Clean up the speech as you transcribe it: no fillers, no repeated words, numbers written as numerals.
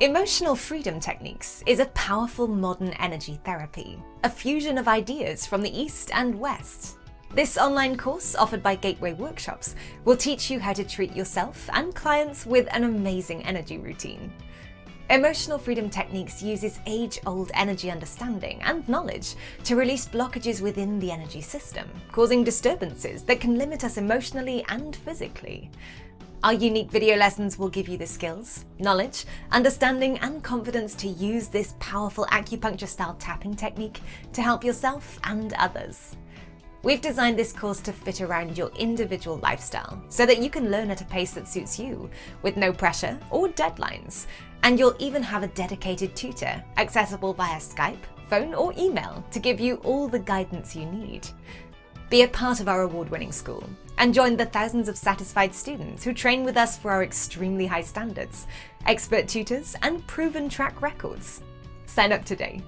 Emotional freedom techniques is a powerful modern energy therapy, a fusion of ideas from the East and West. This online course, offered by Gateway Workshops, will teach you how to treat yourself and clients with an amazing energy routine. Emotional freedom techniques uses age-old energy understanding and knowledge to release blockages within the energy system, causing disturbances that can limit us emotionally and physically. Our unique video lessons will give you the skills, knowledge, understanding, and confidence to use this powerful acupuncture-style tapping technique to help yourself and others. We've designed this course to fit around your individual lifestyle so that you can learn at a pace that suits you, with no pressure or deadlines. And you'll even have a dedicated tutor, accessible via Skype, phone, or email to give you all the guidance you need. Be a part of our award-winning school and join the thousands of satisfied students who train with us for our extremely high standards, expert tutors, and proven track records. Sign up today.